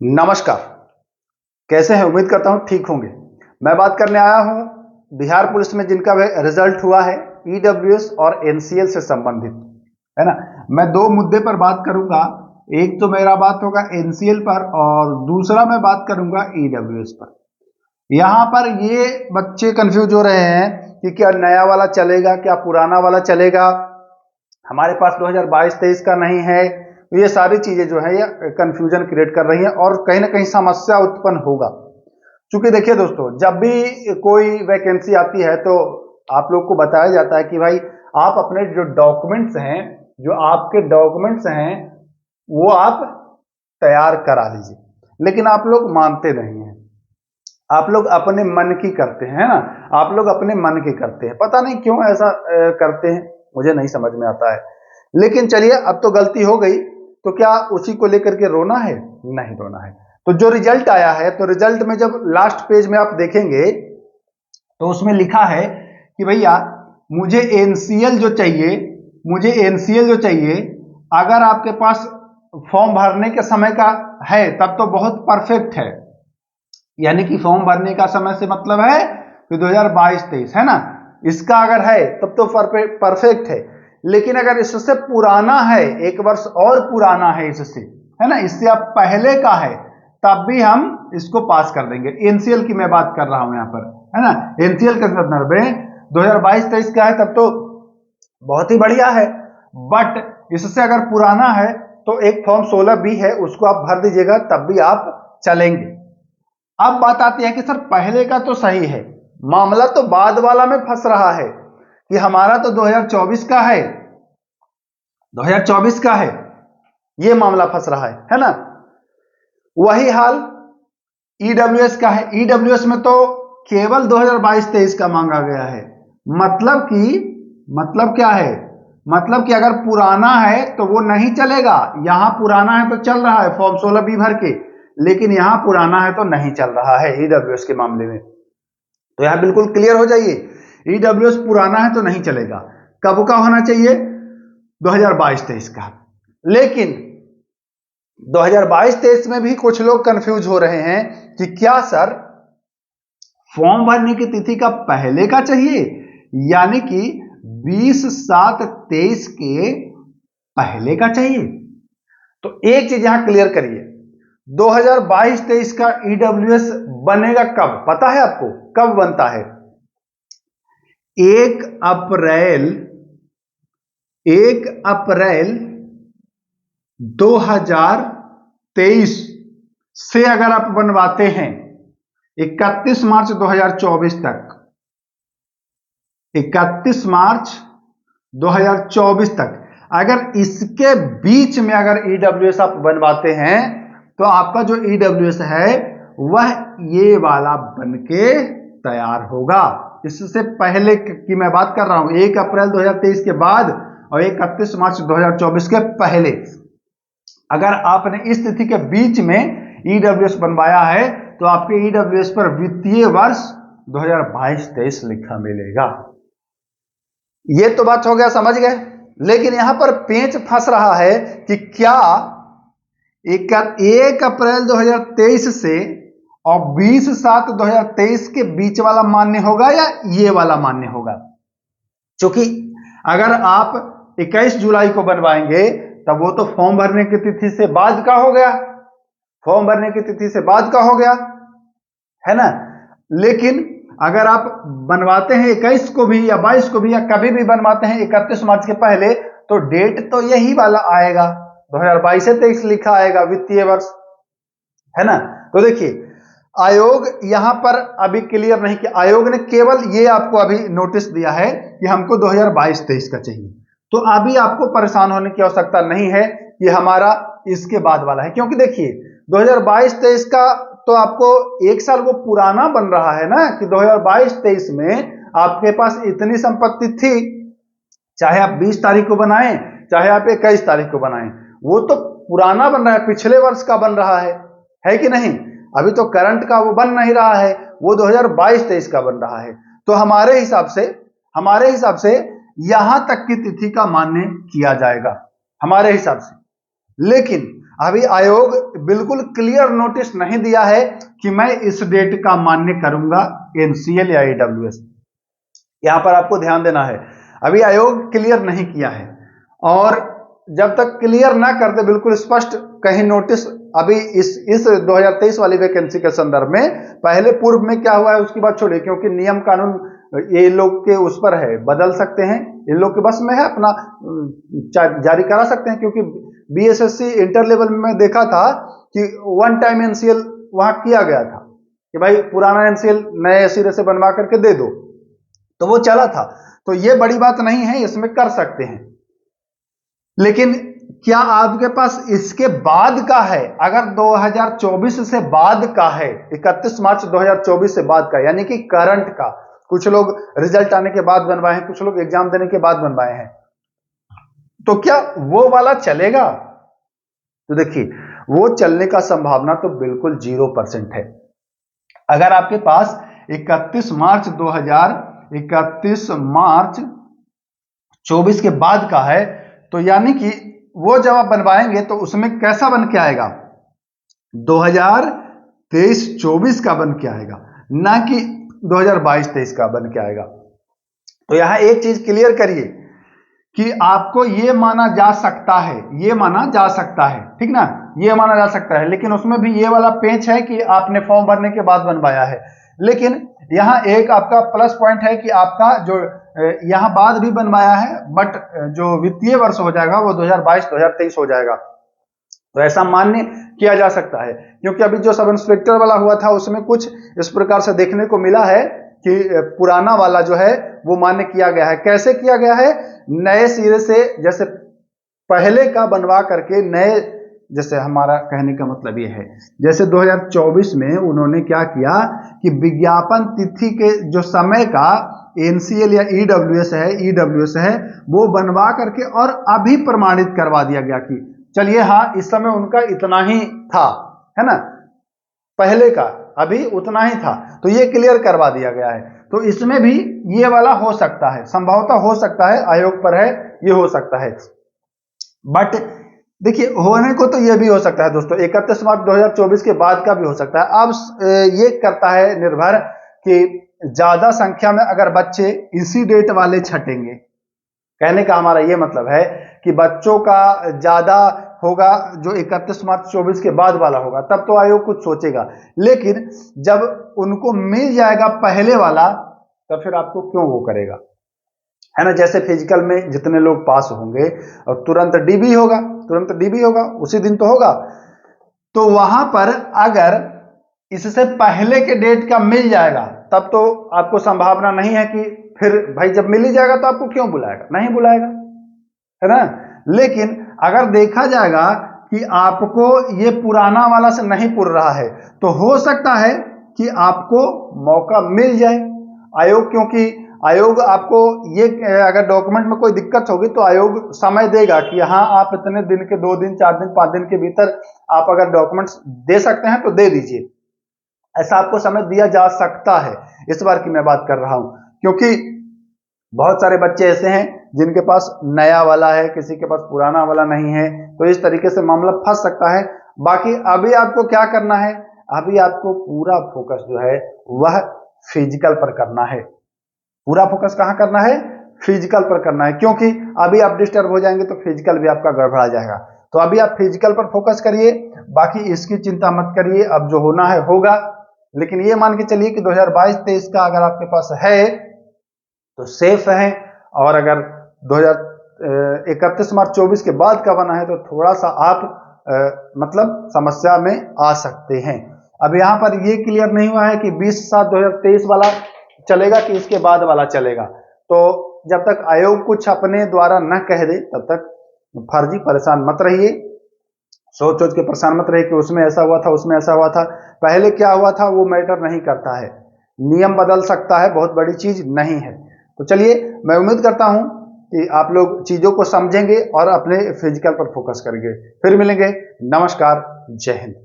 नमस्कार। कैसे हैं? उम्मीद करता हूं ठीक होंगे। मैं बात करने आया हूं बिहार पुलिस में जिनका रिजल्ट हुआ है ईडब्ल्यूएस और एनसीएल से संबंधित, है ना। मैं दो मुद्दे पर बात करूंगा। एक तो मेरा बात होगा एनसीएल पर और दूसरा मैं बात करूंगा ईडब्ल्यूएस पर। यहां पर ये बच्चे कंफ्यूज हो रहे हैं कि क्या नया वाला चलेगा, क्या पुराना वाला चलेगा, हमारे पास 2022-23 का नहीं है। ये सारी चीजें जो है ये कंफ्यूजन क्रिएट कर रही हैं और कहीं ना कहीं समस्या उत्पन्न होगा। क्योंकि देखिए दोस्तों, जब भी कोई वैकेंसी आती है तो आप लोग को बताया जाता है कि भाई आप अपने जो डॉक्यूमेंट्स हैं, जो आपके डॉक्यूमेंट्स हैं वो आप तैयार करा लीजिए, लेकिन आप लोग मानते नहीं हैं। आप लोग अपने मन की करते हैं ना, आप लोग अपने मन की करते हैं। पता नहीं क्यों ऐसा करते हैं, मुझे नहीं समझ में आता है। लेकिन चलिए, अब तो गलती हो गई, तो क्या उसी को लेकर के रोना है? नहीं रोना है। तो जो रिजल्ट आया है, तो रिजल्ट में जब लास्ट पेज में आप देखेंगे तो उसमें लिखा है कि भैया मुझे एनसीएल जो चाहिए, मुझे एनसीएल जो चाहिए, अगर आपके पास फॉर्म भरने के समय का है तब तो बहुत परफेक्ट है। यानी कि फॉर्म भरने का समय से मतलब है कि 2022-23, है ना। इसका अगर है तब तो परफेक्ट है। लेकिन अगर इससे पुराना है, एक वर्ष और पुराना है इससे, है ना, इससे अब पहले का है, तब भी हम इसको पास कर देंगे। एनसीएल की मैं बात कर रहा हूं यहां पर, है ना। एनसीएल का संदर्भ में 2022-23 का है तब तो बहुत ही बढ़िया है। बट इससे अगर पुराना है तो एक फॉर्म 16 बी है, उसको आप भर दीजिएगा, तब भी आप चलेंगे। अब बात आती है कि सर पहले का तो सही है, मामला तो बाद वाला में फंस रहा है कि हमारा तो 2024 का है, 2024 का है, ये मामला फंस रहा है ना। वही हाल ईडब्ल्यूएस का है। ईडब्ल्यूएस में तो केवल 2022-23 का मांगा गया है। मतलब क्या है? मतलब कि अगर पुराना है तो वो नहीं चलेगा। यहां पुराना है तो चल रहा है फॉर्म 16 बी भर के, लेकिन यहां पुराना है तो नहीं चल रहा है ईडब्ल्यूएस के मामले में। तो यहां बिल्कुल क्लियर हो जाइए, ईडब्ल्यूएस पुराना है तो नहीं चलेगा। कब का होना चाहिए? 2022-23 का। लेकिन 2022-23 में भी कुछ लोग कंफ्यूज हो रहे हैं कि क्या सर फॉर्म भरने की तिथि का पहले का चाहिए, यानी कि 20/7/23 के पहले का चाहिए। तो एक चीज यहां क्लियर करिए, 2022-23 का ईडब्ल्यूएस बनेगा कब? पता है आपको कब बनता है? 1 अप्रैल 2023 से अगर आप बनवाते हैं 31 मार्च 2024 तक, 31 मार्च 2024 तक, अगर इसके बीच में अगर ईडब्ल्यूएस आप बनवाते हैं तो आपका जो ईडब्ल्यूएस है वह ये वाला बनके तैयार होगा। इससे पहले की मैं बात कर रहा हूं, 1 अप्रैल 2023 के बाद और 31 मार्च 2024 के पहले, अगर आपने इस तिथि के बीच में ईडब्ल्यूएस बनवाया है तो आपके ईडब्ल्यूएस पर वित्तीय वर्ष 2022-23 लिखा मिलेगा। ये तो बात हो गया, समझ गए। लेकिन यहां पर पेंच फंस रहा है कि क्या 1 अप्रैल 2023 से और 20/7/2023 के बीच वाला मान्य होगा या ये वाला मान्य होगा? क्योंकि अगर आप 21 जुलाई को बनवाएंगे तब वो तो फॉर्म भरने की तिथि से बाद का हो गया, फॉर्म भरने की तिथि से बाद का हो गया, है ना। लेकिन अगर आप बनवाते हैं 21 को भी या 22 को भी या कभी भी बनवाते हैं 31 मार्च के पहले, तो डेट तो यही वाला आएगा, 2022-23 लिखा आएगा वित्तीय वर्ष, है ना। तो देखिए, आयोग यहां पर अभी क्लियर नहीं किया। आयोग ने केवल ये आपको अभी नोटिस दिया है कि हमको 2022-23 का चाहिए। तो अभी आपको परेशान होने की आवश्यकता नहीं है कि हमारा इसके बाद वाला है, क्योंकि देखिए 2022-23 का तो आपको एक साल वो पुराना बन रहा है ना, कि 2022-23 में आपके पास इतनी संपत्ति थी, चाहे आप 20 तारीख को बनाएं चाहे आप 21 तारीख को बनाएं, वो तो पुराना बन रहा है, पिछले वर्ष का बन रहा है कि नहीं। अभी तो करंट का वो बन नहीं रहा है, वो 2022-23 का बन रहा है। तो हमारे हिसाब से यहां तक की तिथि का मान्य किया जाएगा हमारे हिसाब से। लेकिन अभी आयोग बिल्कुल क्लियर नोटिस नहीं दिया है कि मैं इस डेट का मान्य करूंगा एनसीएल या ईडब्ल्यूएस। यहां पर आपको ध्यान देना है, अभी आयोग क्लियर नहीं किया है, और जब तक क्लियर ना कर दे बिल्कुल स्पष्ट कहीं नोटिस, अभी इस 2023 वाली वैकेंसी के संदर्भ में पहले पूर्व में क्या हुआ है उसकी बात छोड़िए, क्योंकि नियम कानून ये लोग के उस पर है, बदल सकते हैं, इन लोग के बस में है, अपना जारी करा सकते हैं। क्योंकि बीएसएससी इंटर लेवल में मैं देखा था कि वन टाइम एनसीएल वहां किया गया था कि भाई पुराना एनसीएल नए सिरे से बनवा करके दे दो, तो वो चला था। तो ये बड़ी बात नहीं है, इसमें कर सकते हैं। लेकिन क्या आपके पास इसके बाद का है? अगर 2024 से बाद का है, 31 मार्च 2024 से बाद का, यानी कि करंट का, कुछ लोग रिजल्ट आने के बाद बनवाए हैं, कुछ लोग एग्जाम देने के बाद बनवाए हैं, तो क्या वो वाला चलेगा? तो देखिए, वो चलने का संभावना तो बिल्कुल 0% है। अगर आपके पास 31 मार्च 24 के बाद का है, तो यानी कि वो जब आप बनवाएंगे तो उसमें कैसा बन के आएगा? 2023-24 का बन के आएगा, ना कि 2022-23 का बन के आएगा। तो यहां एक चीज क्लियर करिए कि आपको ये माना जा सकता है, ये माना जा सकता है, ठीक ना, ये माना जा सकता है, लेकिन उसमें भी ये वाला पेंच है कि आपने फॉर्म भरने के बाद बनवाया है। लेकिन यहां एक आपका प्लस पॉइंट है कि आपका जो यहां बाद भी बनवाया है, बट जो वित्तीय वर्ष हो जाएगा वो 2022-2023 हो जाएगा। तो ऐसा मान्य किया जा सकता है, क्योंकि अभी जो सब इंस्पेक्टर वाला हुआ था उसमें कुछ इस प्रकार से देखने को मिला है कि पुराना वाला जो है वो मान्य किया गया है। कैसे किया गया है? नए सिरे से, जैसे पहले का बनवा करके नए, जैसे हमारा कहने का मतलब ये है, जैसे 2024 में उन्होंने क्या किया कि विज्ञापन तिथि के जो समय का एनसीएल या ईडब्ल्यूएस है वो बनवा करके और अभी प्रमाणित करवा दिया गया कि चलिए हाँ इस समय उनका इतना ही था, है ना, पहले का अभी उतना ही था, तो ये क्लियर करवा दिया गया है। तो इसमें भी ये वाला हो सकता है, संभवतः हो सकता है, आयोग पर है, ये हो सकता है। बट देखिए, होने को तो ये भी हो सकता है दोस्तों, 31 मार्च 2024 के बाद का भी हो सकता है। अब ये करता है निर्भर कि ज्यादा संख्या में अगर बच्चे इसी डेट वाले छटेंगे, कहने का हमारा ये मतलब है कि बच्चों का ज्यादा होगा जो 31 मार्च 24 के बाद वाला होगा, तब तो आयोग कुछ सोचेगा। लेकिन जब उनको मिल जाएगा पहले वाला, तब फिर आपको क्यों वो करेगा, है ना। जैसे फिजिकल में जितने लोग पास होंगे और तुरंत डीबी होगा, उसी दिन तो होगा, तो वहां पर अगर इससे पहले के डेट का मिल जाएगा, तब तो आपको संभावना नहीं है कि फिर भाई जब मिल ही जाएगा तो आपको क्यों बुलाएगा, नहीं बुलाएगा, है ना। लेकिन अगर देखा जाएगा कि आपको ये पुराना वाला से नहीं पुर रहा है, तो हो सकता है कि आपको मौका मिल जाए। आयोग, क्योंकि आयोग आपको ये, अगर डॉक्यूमेंट में कोई दिक्कत होगी तो आयोग समय देगा कि हाँ आप इतने दिन के, 2 दिन 4 दिन 5 दिन के भीतर आप अगर डॉक्यूमेंट्स दे सकते हैं तो दे दीजिए, ऐसा आपको समय दिया जा सकता है। इस बार की मैं बात कर रहा हूं, क्योंकि बहुत सारे बच्चे ऐसे हैं जिनके पास नया वाला है, किसी के पास पुराना वाला नहीं है, तो इस तरीके से मामला फंस सकता है। बाकी अभी आपको क्या करना है, अभी आपको पूरा फोकस जो है वह फिजिकल पर करना है। पूरा फोकस कहां करना है? फिजिकल पर करना है, क्योंकि अभी आप डिस्टर्ब हो जाएंगे तो फिजिकल भी आपका गड़बड़ा जाएगा। तो अभी आप फिजिकल पर फोकस करिए, बाकी इसकी चिंता मत करिए, अब जो होना है होगा। लेकिन ये मान के चलिए कि 2022-23 का अगर आपके पास है तो सेफ है, और अगर 31 मार्च 24 के बाद का बना है तो थोड़ा सा आप मतलब समस्या में आ सकते हैं। अब यहां पर ये क्लियर नहीं हुआ है कि 20/7/2023 वाला चलेगा कि इसके बाद वाला चलेगा। तो जब तक आयोग कुछ अपने द्वारा न कह दे तब तक फर्जी परेशान मत रहिए, सोच सोच के परेशान मत रहिए कि उसमें ऐसा हुआ था, उसमें ऐसा हुआ था, पहले क्या हुआ था वो मैटर नहीं करता है, नियम बदल सकता है, बहुत बड़ी चीज नहीं है। तो चलिए, मैं उम्मीद करता हूं कि आप लोग चीजों को समझेंगे और अपने फिजिकल पर फोकस करेंगे। फिर मिलेंगे, नमस्कार, जय हिंद।